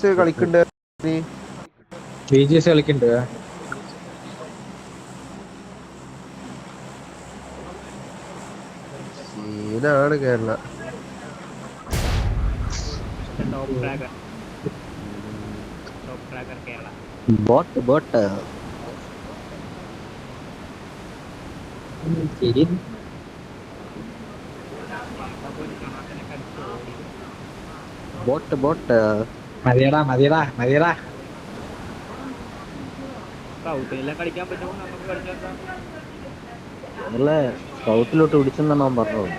കളിക്കണ്ട് നീ BGS കളിക്കണ്ട്. സീനാണ് കേരള. ബോട്ട് ബോട്ട് ശരി. ബോട്ട് ബോട്ട് മതിയടാ മതിയടാ മതിയടാ. അല്ല സൗത്തിലോട്ട് പിടിച്ചെന്നാണ് അവൻ പറഞ്ഞത്.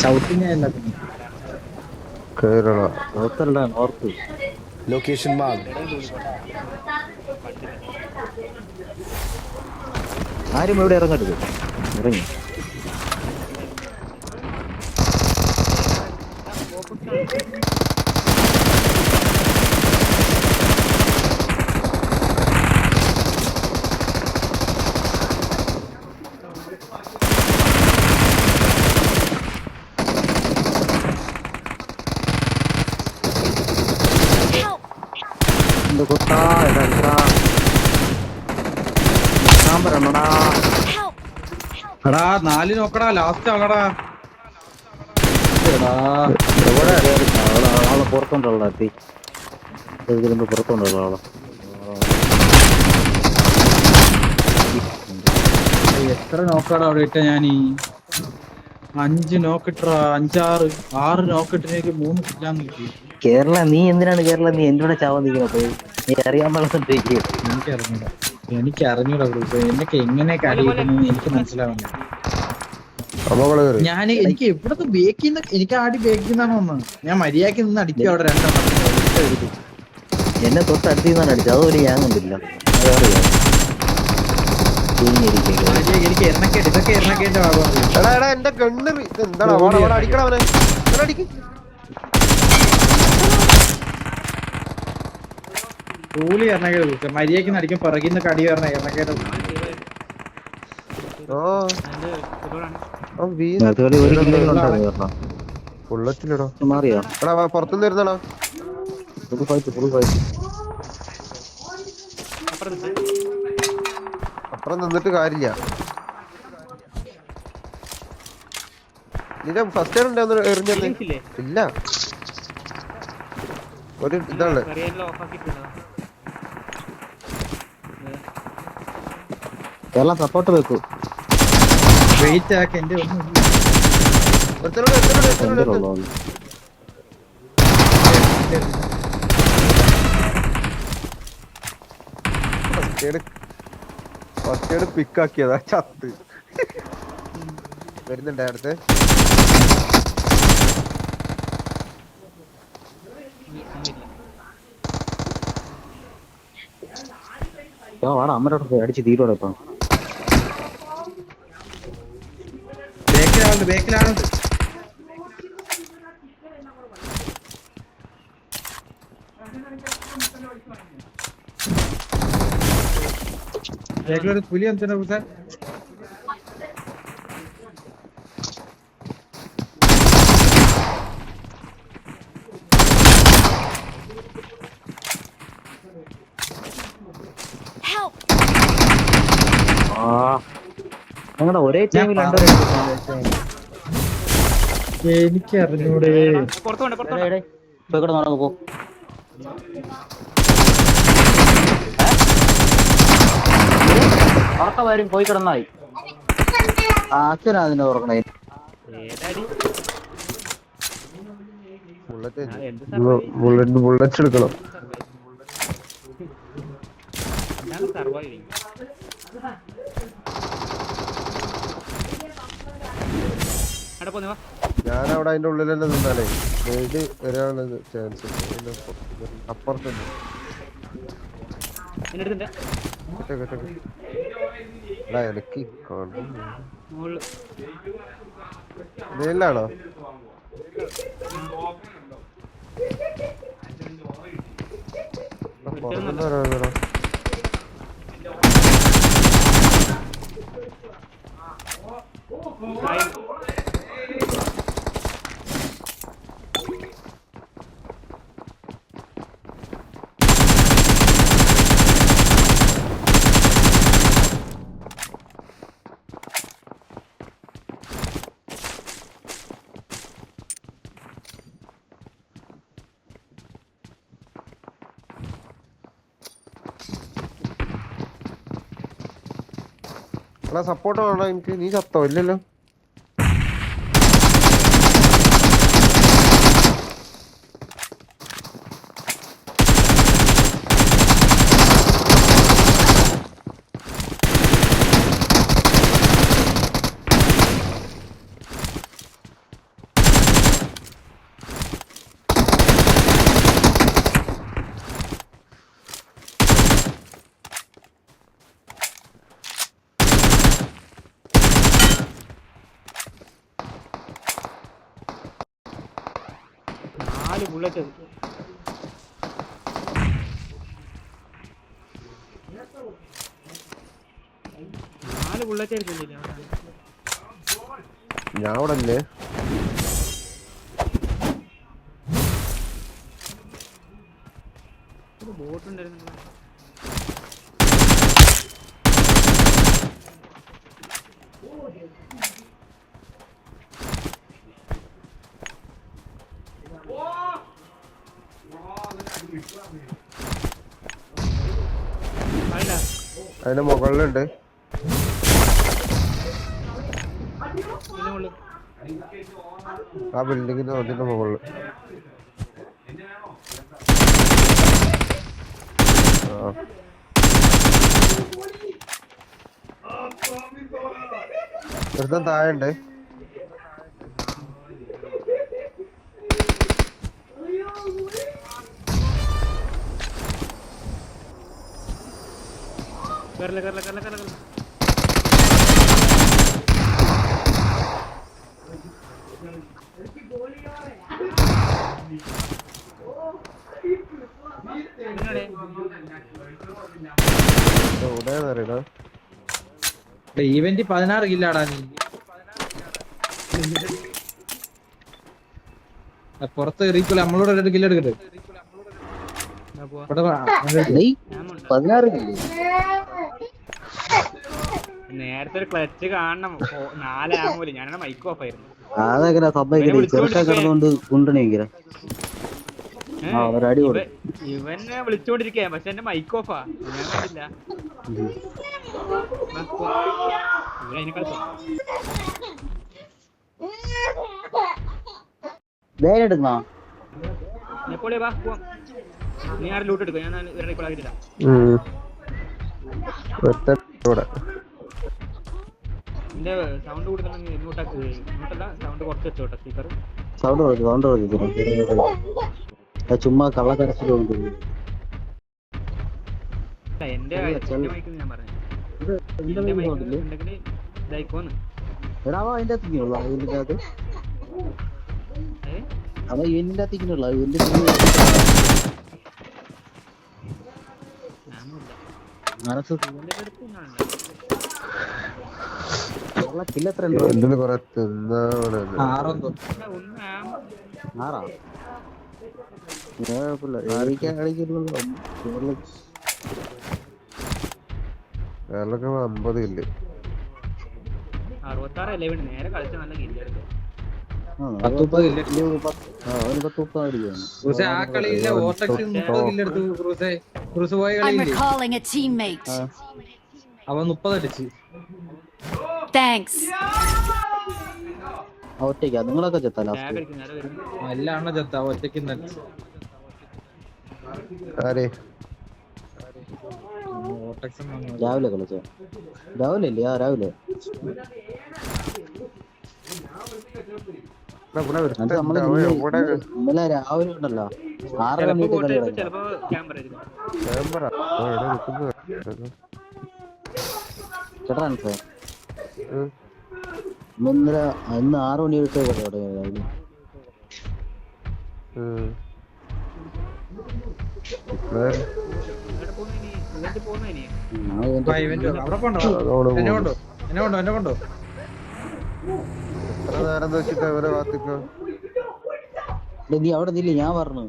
സൗത്തിനെ കേരള സൗത്തല്ല നോർത്ത്. Location mark. ആരും ഇവിടെ ഇറങ്ങരുത്. ഇറങ്ങി കൊത്താ പറയണടാ. എടാ 4 നോക്കടാ, ലാസ്റ്റ് ആളടാ. ആളെ പുറത്തോണ്ടുള്ള എത്തി പുറത്തോണ്ടുള്ള ആളെ. എത്ര നോക്കാടാ അവിടെ ഇട്ട ഞാനീ 5 നോക്കിട്ടാ, 5 6 നോക്കിട്ടിലേക്ക് 3 കില്ലാന്ന് കിട്ടി. കേരള നീ എന്തിനാണ് കേരള നീ എന്റെ കൂടെ ചാവാൻ നിൽക്കുന്നത്? നീ അറിയാൻ പാടില്ല. എനിക്കറിഞ്ഞൂടാ ഗ്രൂപ്പ് എന്നൊക്കെ എങ്ങനെയൊക്കെ അടിയിടുന്നു എനിക്ക് മനസ്സിലാവുന്നില്ല. എനിക്ക് എവിടത്തെ ബേക്കിന്ന് എനിക്ക് ആടി ബേക്കിന്നാണ് വന്നത്. ഞാൻ മര്യാദക്ക് നിന്ന് അടിക്കും അവിടെ 2 എന്നെ തൊട്ടടുത്ത് നിന്നാണ് അടിച്ചത്. അതുപോലെ ഞാൻ കണ്ടില്ല. എനിക്ക് എണ്ണക്കേട്ട് ഇതൊക്കെ എണ്ണക്കേന്റെ ഭാഗമാണ്. എന്റെ കണ്ണ് എന്താടാ അടിക്കണവനെ അടിക്ക്. കൂലി എണ്ണക്കേട് മര്യാദക്ക് അടിക്കും. പിറകിന്ന് കടി പറഞ്ഞ എണ്ണക്കേട്ട്. മാറിയോ പുറത്തുനിന്ന് വരുന്നടാ. അപ്പുറം നിന്നിട്ട് കാര്യമില്ല. നിന്റെ ഫസ്റ്റ് എയർ ഉണ്ടോ എറിഞ്ഞത്? ഇല്ല, ഒരു ഇതാണ്. എല്ലാം സപ്പോർട്ട് വെക്കൂ. വെയിറ്റ് ആക്കി എന്റെ ഒന്നും ഫസ്റ്റ് എയ്ഡ് പിക്കാക്കിയതാ. ചത്ത് വരുന്നുണ്ടേ അടുത്ത്. അമ്മയോട് അടിച്ച് തീരോടെ ഇപ്പൊ. ബേക്കിലാണ്. ബേക്കിലൊരു പുലി എന്തിനാ സാർ? ഞങ്ങളുടെ ഒരേ ടൈമിൽ എനിക്ക് അറിഞ്ഞൂടെ. പോ. ഉറക്കമാരും പോയി കിടന്നായി. അച്ഛനാ അതിന്റെ ഉറക്കണേ. ബുള്ളറ്റ് എടുക്കണം. ഞാനവിടെ അതിന്റെ ഉള്ളിൽ തന്നെ നിന്നാലേ ഗൈഡ് വരാനുള്ള ചാൻസ്. അപ്പുറത്തുണ്ട്. എനിക്ക് മേലാണോ? പുറത്തുനിന്ന് വരാ. എടാ സപ്പോർട്ട് വേണോ എനിക്ക്? നീ ചത്തോ? ഇല്ലല്ലോ. ബുള്ളറ്റ് എടുക്കുന്നില്ല. ഞാൻ അവിടെ അല്ലേ? ബോട്ടുണ്ടായിരുന്നു. അതിന്റെ മുകളിലുണ്ട്. ആ ബിൽഡിങ്ങിന്റെ അതിന്റെ മുകളില്. ഒരുത്തൻ താഴെ ഈവന്റ് 16 കില്ലാടാ നീ. പുറത്ത് എറിയിക്കൂല. നമ്മളോട് ഒരു കില്ല് എടുക്കട്ടെ. 16 നേരത്തെ ഒരു ക്ലച്ച് കാണണം. 4 ആമൂല് ഞാനാണ് മൈക്ക് ഓഫ് ആയിരുന്നു. അതെങ്ങനെ സംഭവിക്കില്ല? ചെറുക്കാൻ കിടന്നുകൊണ്ട് കൊണ്ടുവന്നെങ്കില ഇവനെ വിളിച്ചോണ്ടിരിക്കാ, പക്ഷെ എന്റെ മൈക്ക് ഓഫാ. ഞാൻ കണ്ടില്ല. എടുക്കണോ? എപ്പോഴേ വാ പോവാം. നീ ആരും ലൂട്ട് എടുക്കും. ഞാൻ ഇപ്പോൾ ആകില്ല. എന്റെ സൗണ്ട് കൂടുതലാണെങ്കിൽ ഇങ്ങോട്ടല്ല, സൗണ്ട് കുറച്ച് വെച്ചോട്ടെ സ്പീക്കർ. ചുമ്മാ കള്ളക്കരച്ചിലുണ്ട്. എന്റെ മൈക്ക് ഞാൻ പറഞ്ഞു ഇതായിക്കോന്ന്. എടാ അതിന്റെ അകത്തേക്കുള്ള ഇതിന്റെ അകത്ത് അവ ഇവന്റിന്റെ അകത്തേക്കുള്ള മനസ്സ് എന്തിന് കൊറേ തിന്നാണ്. കേരളക്ക് 50 ഇല്ലേ? 66 നേരെ കളിച്ച നല്ല കില്ലെടുക്കും. അവൻ 30 അടിച്ച്. ഒറ്റയ്ക്കാ നിങ്ങളൊക്കെ ചെത്താല എല്ലാം ചെത്താ ഒറ്റയ്ക്ക് അടിച്ച്. രാവിലെ കളിച്ചോ? രാവിലെ അല്ലേ? രാവിലെ ഇന്നലെ രാവിലെ ഉണ്ടല്ലോ 6 മണിക്ക് കളി കേട്ടാ. ഇന്നലെ ഇന്ന് 6 മണി തൊട്ട് കളി തുടങ്ങി. നീ അവിടെ നില്ല, ഞാൻ പറഞ്ഞു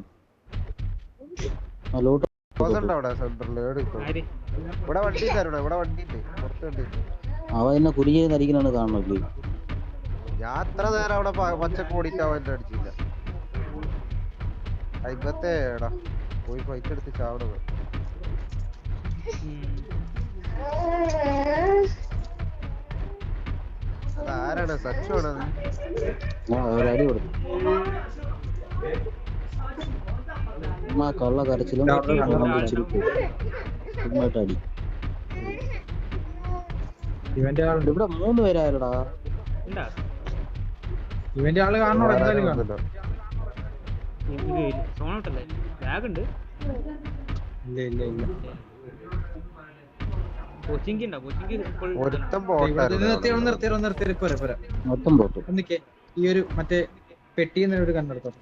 അവ എന്നെ കുരുങ്ങി നരിക്കണാണ് കാണണല്ലേ. ഞാൻ അത്ര നേരം അവിടെ പച്ചക്ക് ഓടിയിട്ട് അവൻ എന്നെ അടിച്ചില്ല. അയിമ്പത്തേടാ പോയി ഫൈറ്റ് എടുത്ത് ചാവണത്. ആരാണ് സച്ചാണ് ഒരടി കൊടുത്തു. കള്ള കരച്ചിലും അടി. ഇവന്റെ ആളുണ്ട്. ഇവിടെ 3 പേരായിരുടാ. ഉണ്ടാ ഇവന്റെ ആള് കാണണോ? എന്തായാലും കാണും. സോണോട്ടല്ലേ ബാഗ് ഉണ്ട്. ഇല്ല ഇല്ല ഇല്ല. കോച്ചിങ് ഉണ്ടോ? കോച്ചിങ് ഒരുത്തം നിർത്തി പോരാ. മൊത്തം പോട്ടു. ഒന്നിക്കേ ഈ ഒരു മറ്റേ പെട്ടിന്ന് ഒരു കണ്ടെടുത്തോ.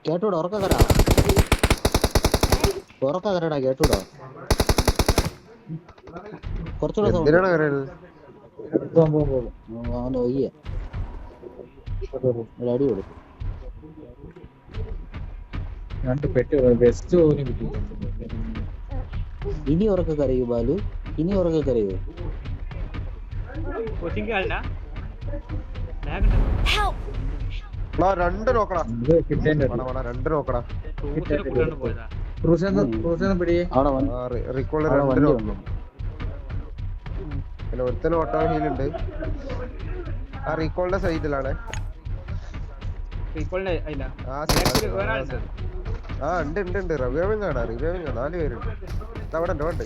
കേട്ടൂടാ ഉറക്ക കരടാ കേട്ടൂടാ. കുറച്ചുകൂടെ എന്തിനാണ് കരയുന്നത്? അവന് ഒയ്യ ഒരടി കൊടുത്തു. 2 പെട്ടി ബെസ്റ്റ് പോലും കിട്ടിയില്ല. ഇനി ഉറക്ക കരയൂ ബാലു, ഇനി ഉറക്ക കരയൂ. കോച്ചിങ് ആളുണ്ടാ ബാഗ് ഉണ്ട്. 2 നോക്കടാ. കിട്ടേണ്ട 2 നോക്കടാ. കൂട്ടാണ്ട് പോയതാ. ക്രൂസൊന്ന് പിടിയേ. അവിടെ റീകോള് അവിടെ 2 വണ്ടി നോക്കണം. വന്നു. പിന്നെ ഒരുത്തന് ഓട്ടോ ഹീലുണ്ട്. ആ റീകോളിന്റെ സൈഡിലാണ്. റീകോളിന്റെ ഇല്ല. ആ ഒരാളുണ്ട്. ആ ഉണ്ട് റിവൈവിംഗ് ആണ് 4 പേരുണ്ട്. അവിടെ ഉണ്ട്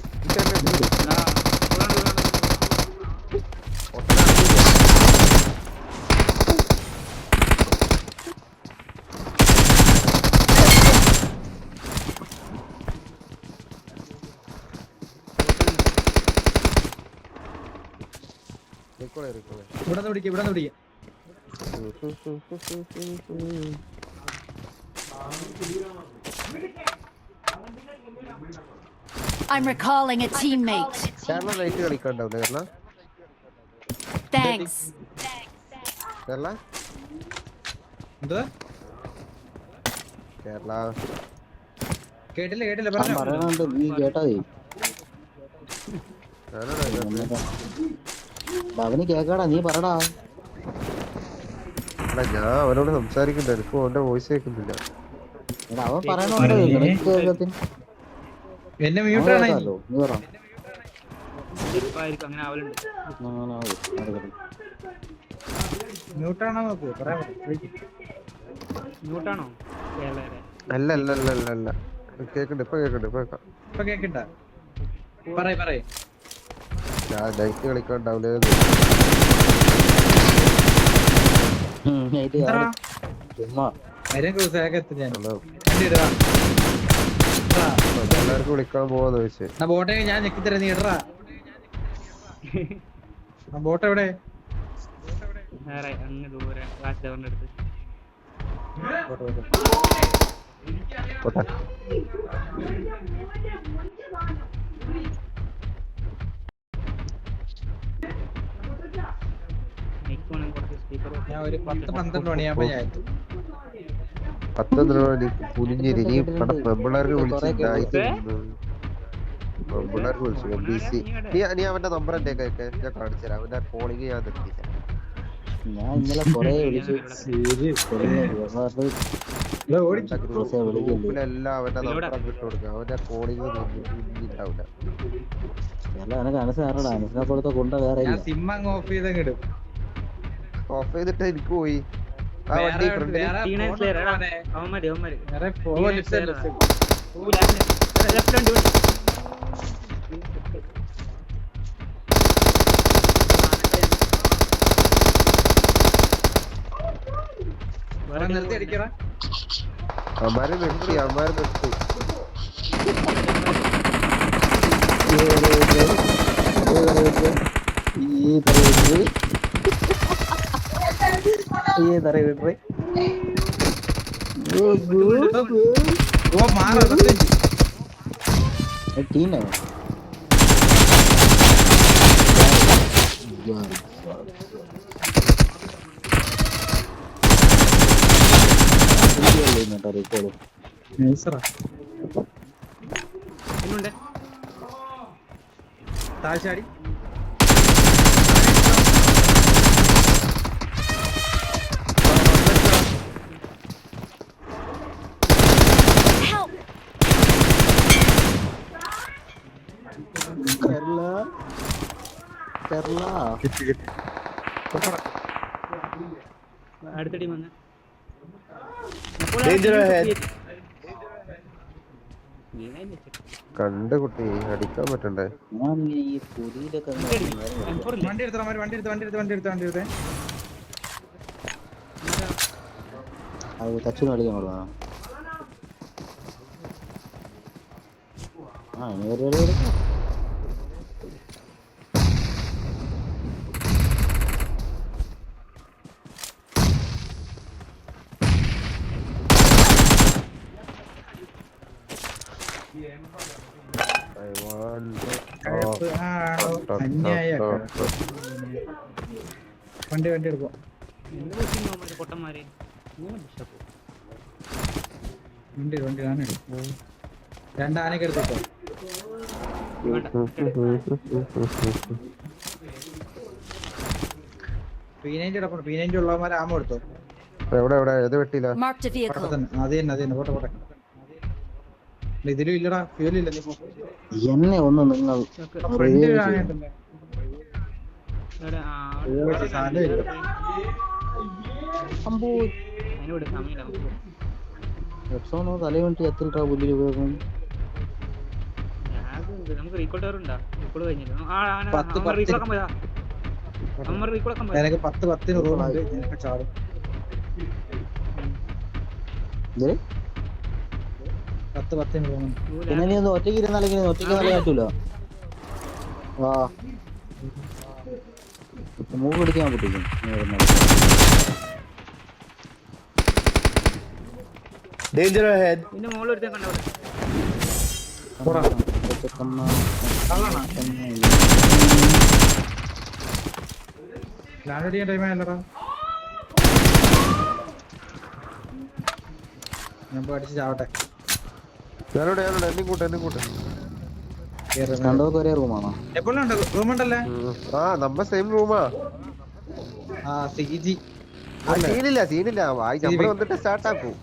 ഇവിടെ പിടിക്കാം. I'm recalling a teammate. Kerala night കളിക്കണ്ടാവില്ല കേരള Thanks. കേരള എന്താ കേരള കേട്ടില്ല ഞാൻ പറയണുണ്ട് നീ കേട്ടാ മതി. അവന് കേക്കാടാ, നീ പറടാ. അല്ല ഞാൻ അവനോട് സംസാരിക്കണ്ട, എനിക്ക് അവന്റെ വോയിസ് കേൾക്കുന്നില്ല. അവൻ പറയണുണ്ട് നിനക്ക് കേൾക്കത്തിന്. എന്നെ മ്യൂട്ടാണ്. നീ പറ. അങ്ങനെ ആവലുണ്ട്. മ്യൂട്ടാണോ നോക്ക്. മ്യൂട്ടാണോ? അല്ല കേക്കണ്ട്. ഇപ്പൊ കേക്കാം. ഇപ്പൊ കേക്കണ്ട. പറയ്. ഞാൻ നൈറ്റ് കളിക്കണ്ടാവില്ല. ചുമ്മാ എല്ലാവർക്കും വിളിക്കാൻ പോവാന്ന് ചോദിച്ചേ. ബോട്ടെ ഞാൻ ഞെക്കിത്തരാം, നീ ഇടറാ. ബോട്ട് എവിടെ? അങ്ങ് ദൂരെ വാച്ച് അടുത്ത്. പോട്ടെ. ഞാൻ ഒരു 10-12 മണിയാകുമ്പോ ഞാൻ എത്തും. 10 മണി പുലിഞ്ഞിരി. നീ പെമ്പിള്ളേർക്ക് വിളിച്ചിട്ടുണ്ടായിട്ട് പെമ്പിള്ളേർക്ക് വിളിച്ചു MBC. നീ അവന്റെ നമ്പർ എന്റെ ഞാൻ കാണിച്ചുതരാം. അവന്റെ കോളിങ് ഞാൻ നിർത്തിച്ച. ഞാൻ ഇന്നലെ കൊറേ വിളിച്ചു. ഗ്രൂപ്പിലെല്ലാം അവന്റെ നമ്പർ ഇട്ട് കൊടുക്കുക. അവന്റെ കോളിങ് ഉണ്ടാവില്ല. എനക്ക് അനുസരണ അനുസരിനെ പോലത്തെ കൊണ്ട വേറെ ഇല്ല. സിം അങ്ങ് ഓഫ് ചെയ്തിടും. ഓഫ് ചെയ്തിട്ട് എനിക്ക് പോയി. ആ വണ്ടി ഫ്രണ്ടിൽ നിർത്തി അടിക്കറ. അമ്മാര് നിർത്തി. താഴ്ചാടി കേരള അടുത്ത ടീം വന്ന് കണ്ട് കുട്ടി അടിക്കാൻ പറ്റണ്ടേ? ഞാൻ ഈ പുതിയിലൊക്കെ വണ്ടി എടുത്തേ അത് തച്ചു കളിക്കാൻ കൊടുക്കണം. ആ ഇനി ഒരു കളി എടുക്കാം. വണ്ടി എടുക്കും. പൊട്ടന്മാരെ വണ്ടി ഞാനെടുക്കും. രണ്ടാനൊക്കെ എടുത്തോ. P90 ഉള്ളവന്മാരെ ആമ എടുത്തോ. എവിടെ ഏത് വെട്ടിയില്ല? Marked a vehicle. അത് തന്നെ പോട്ടെ. ഇതിലും ഇല്ലടാ, ഫ്യൂലില്ല. എന്നെ ഒന്ന് നിങ്ങൾ തലവണ്ടി എത്ര പുല്ലിൽ ഉപയോഗം? നമുക്ക് റീകോൾ ടവർ ഉണ്ടാ? റീകോൾ കഴിഞ്ഞില്ല. എനിക്ക് 10 റൂമുണ്ട്. എനിക്ക് ചാടും. 10 റൂമുണ്ട്. പിന്നെ നീ ഒന്ന് ഒറ്റയ്ക്ക് ഇരുന്നാലെങ്കിൽ ഒറ്റയ്ക്ക് നല്ല പറ്റൂല. വാ മൂവ് പിടിക്കാൻ പറ്റില്ല. Danger ahead. ഇതിന്റെ മുകളിൽ ഒരുത്തൻ കണ്ടവിടെ. ലാൻഡ് ചെയ്യാൻ ടൈം ആയല്ലടാ. ഞാൻ അടിച്ച് ചാവട്ടെ. എന്നെ കൂട്ടെ. രണ്ടോക്ക് ഒരേ റൂമാണോ? എപ്പോഴും ഉണ്ട് റൂമുണ്ടല്ലേ? ആ നമ്മ സെയിം റൂമാ. ആ സിജി സീനില്ല വായി നമ്മള് വന്നിട്ട് സ്റ്റാർട്ട് ആക്കും.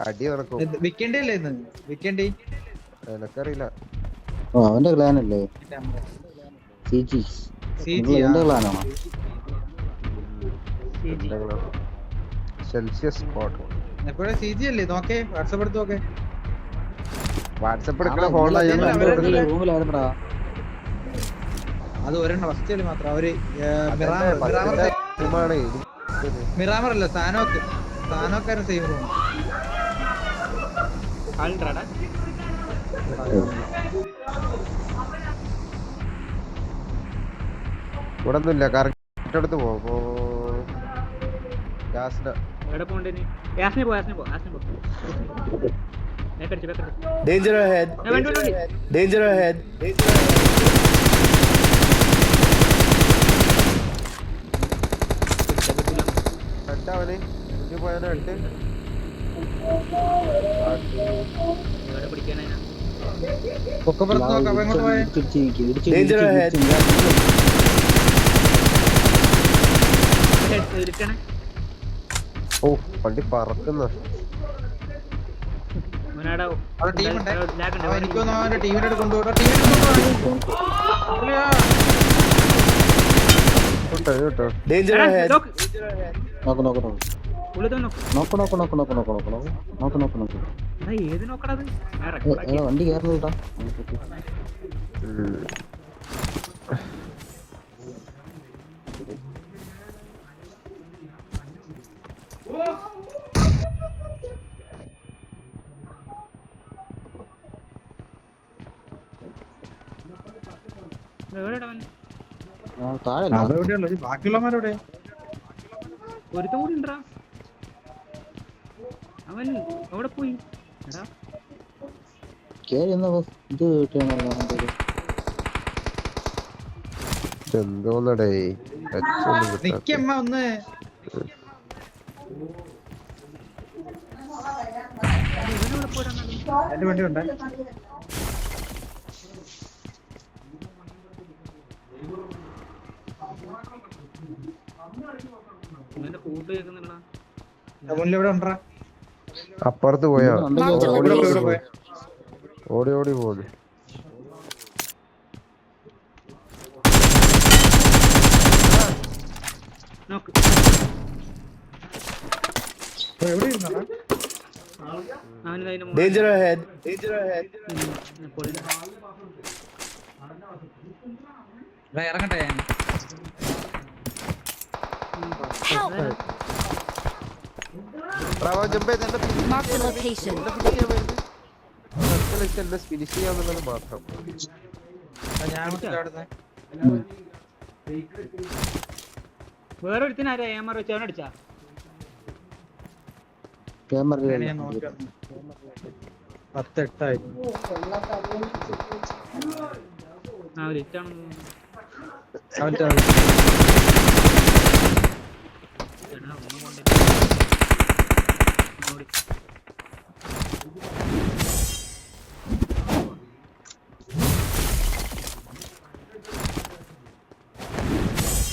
അടി നടക്കും. വിക്കൻഡി അല്ലേ ഇന്ന്? വിക്കൻഡി എനക്കറിയില്ല. ഓ അവന്റെ ക്ലാനല്ലേ എന്റെ ക്ലാനാണോ? സെൽഷ്യസ് സ്പോട്ട് എപ്പോഴും സിജി അല്ലേ? നോക്കേ വാട്സാപ്പ് എടുത്ത് നോക്കേ. വാട്സാപ്പ് എടുക്കണ ഫോണിലാണ്. റൂമിലായിരുന്നടാ. അത് ഒരെണ്ണം ഫസ്റ്റ് കളി മാത്രം. അവര് മിറാമർ അല്ല, സാനോക്കാരൻ സെയിം റൂം. ആളുണ്ടാടാ ഇവിടെ ഒന്നുമില്ല. കറക്റ്റ് അടുത്ത് പോ. എവിടെ പോണ്ടേ? യാസ്നെ പോ. Danger ahead. Danger ahead. അവന് പോയാലോ ഇട്ട് പിടിക്കാനാ. Danger ahead. ഓ വണ്ടി പറക്കുന്ന. ടീമിനോട് കൊണ്ടുപോകാം. Danger ahead. വണ്ടി കയറുന്നുണ്ടാ. ബാക്കിയുള്ളവന്മാരോടെ ഒരുത്തം കൂടി ഉണ്ടാ. അവൻ അവിടെ പോയി. ഇത് എന്തോന്നടേ നിക്കമ്മ ഒന്ന്. എന്റെ വണ്ടി ഉണ്ട്. മുന്നിലെവിടെ ഉണ്ടാ? അപ്പുറത്ത് പോയാ Marked a ഓടി location. പോകുന്നു. നോക്ക്. എവിടെ ഇരുന്നാ അവന് അതിന്റെ Danger ahead. Danger ahead. ഇറങ്ങട്ടെ ഞാൻ Help! പ്രാവാ ജമ്പ് ചെയ്ത് എന്നെ finish Mark the ചെയ്യാൻ location. എന്നെ finish ചെയ്യാൻ വരുന്നത്. അടുത്ത ലക്ഷ്യം എന്നെ finish ചെയ്യാന്നുള്ളത് മാത്രം. ഞാൻ അവിടുന്ന് വേറെ ഒരുത്തിനാരാ ഏമാർ വെച്ച് അവനെ അടിച്ചാ ക്യാമറ ഞാൻ നോക്കാം 10-8 ആ ഒരു ഹിറ്റാണെന്ന് അവന്റെ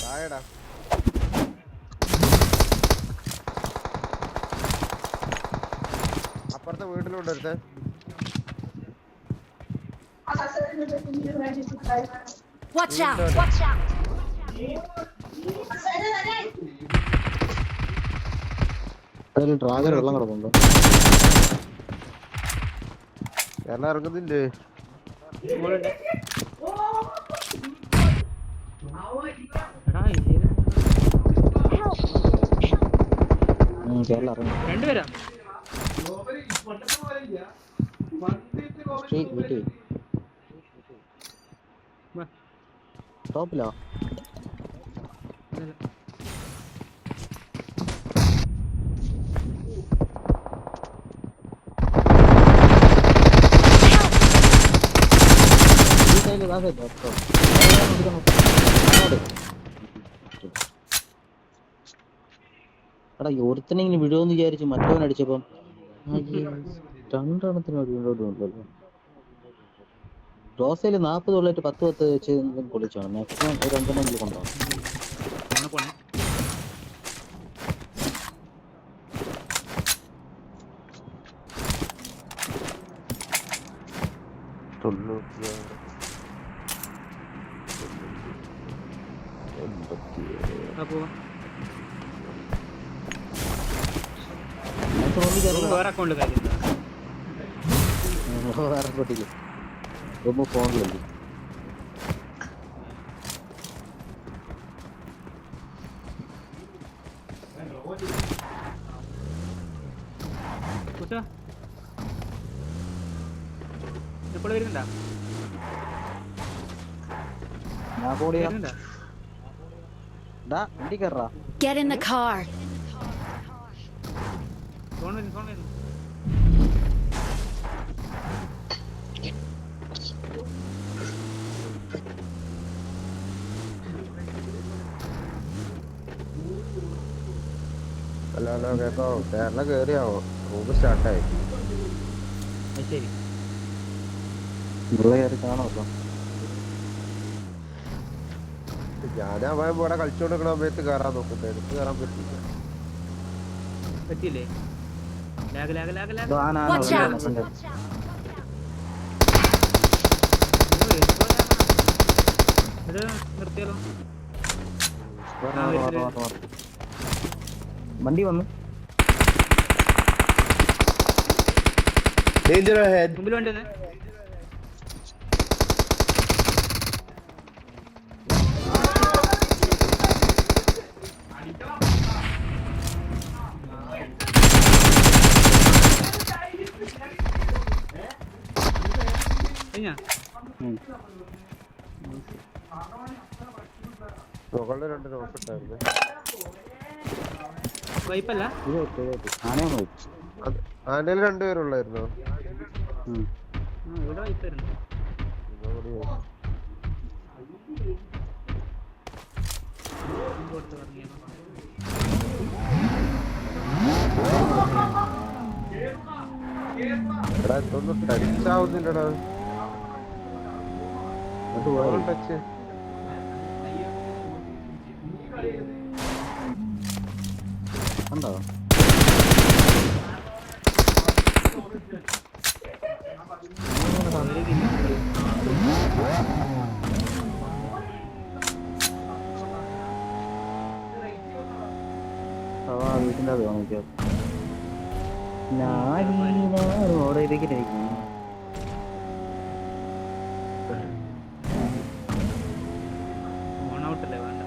താഴെടാ. അപ്പുറത്തെ വീട്ടിലുണ്ട് ഒരുത്തൻ. Watch out! Watch out! അതിൽ ഡ്രാഗൺ വെള്ളം കിടക്കുന്നുണ്ടോ? എല്ലാം ഇറങ്ങുന്നില്ലേ? മോളുണ്ട്. എടാ കേരള ഇറങ്ങി രണ്ടുപേരാ വീട്ടിൽ ടോപ്പിലോ? എടാ ഒരുത്തനെങ്കിലും വിടുമെന്ന് വിചാരിച്ചു മറ്റവൻ അടിച്ചപ്പം രണ്ടെണ്ണത്തിന് ഒരു ഉണ്ടല്ലോ. റോസയില് 40 ഉള്ളിട്ട് 10 വെച്ച് പൊളിച്ചാണ്. മാക്സിമം ഒരു 5 കൊണ്ടാവും. പോണേ അപ്പോ വേറെ അക്കൗണ്ട് കാര്യം വേറെ പൊട്ടിക്ക് ரொம்ப ഫോണിലല്ലേ. എപ്പോഴും വരുന്നുണ്ടാ ഞാൻ പോടിയാ വണ്ടി കയറാ. Get in the car. Phone വരുന്നു അല്ല കേട്ടോ, കേരള കേറിയാവോ? റൂം സ്റ്റാർട്ടായി. ശരി ഇവിടെ കയറി കാണാമല്ലോ. ഞാൻ അവൻ ഇവിടെ കളിച്ചോണ്ടിരിക്കണ സമയത്ത് കയറാൻ നോക്കുന്നത്, എടുത്ത് കയറാൻ പറ്റില്ല. പറ്റിയില്ലേ? Lag lag lag lag Watch out! ഇത് നിർത്തിയാലോ? വണ്ടി വന്നു. Danger ahead. മുമ്പിൽ വണ്ടി തന്നെ മുകളിൽ 2 നോക്കിട്ടായിരുന്നു. വൈപ്പല്ല ആനയൊന്നും പോയി. ആനയിൽ 2 പേരുള്ളായിരുന്നോ? ഇവിടെ വൈപ്പായിരുന്നു. എടാ ഇതൊന്നും ടച്ച് ആവുന്നില്ലടാ. ടച്ച് ഉണ്ടോ? ബസ്സിൻ്റെ അത് കാണിക്കാം. ഓടെ ഇരിക്കുന്നു. ഓൺ ഔട്ടല്ലേ വേണ്ട.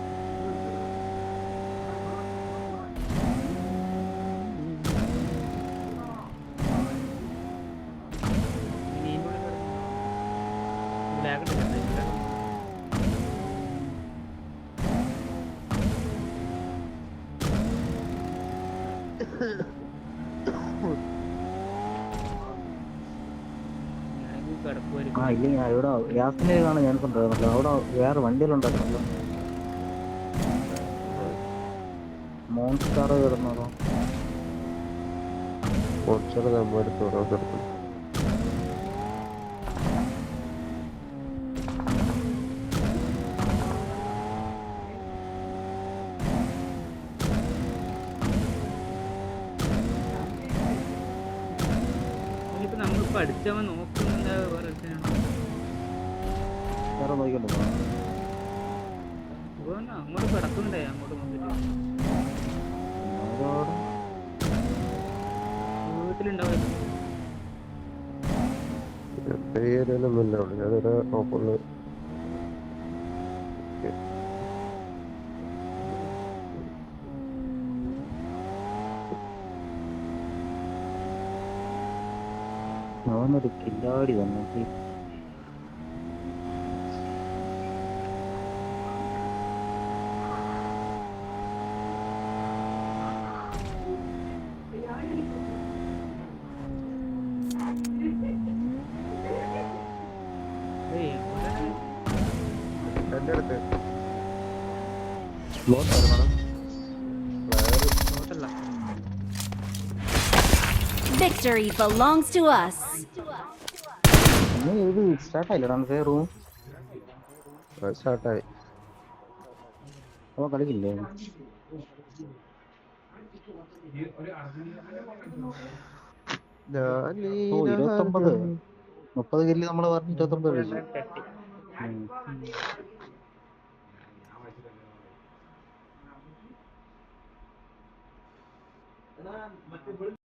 ആ ഇല്ല, ഞാൻ ഇവിടെ ഗ്യാസിൻ്റെ കാണാൻ ചാൻസ് ഉണ്ടായിരുന്നല്ലോ. അവിടെ വേറെ വണ്ടികളുണ്ടായിരുന്നല്ലോ. മോൺസ്റ്റാർ കിടന്നതോ? കുറച്ചൊക്കെ നമ്മളെടുത്ത് ഓരോരുത്തർക്കും നമ്മളിപ്പോ അടിച്ചവൻ നോക്കുന്നുണ്ട്. വേറെ നോക്കിക്കൊണ്ടോ? അങ്ങോട്ട് കിടക്കണ്ടേ, അങ്ങോട്ട് നോക്കിട്ട് വീട്ടിലുണ്ടാവും. ഏരിയയിലൊന്നുമില്ല. അവിടെ ഞാനൊരു ഓപ്പണില് അവനൊരു കില്ലാടി തന്നെ. എൻ്റെ അടുത്ത് Victory belongs to us. ഇത് സ്റ്റാർട്ടായില്ലടാ റൂം. സ്റ്റാർട്ടായി. അപ്പൊ കളിക്കില്ലേ? ഞാൻ 29 30 കില്ല് നമ്മള് പറഞ്ഞ് 29 തട്ടി.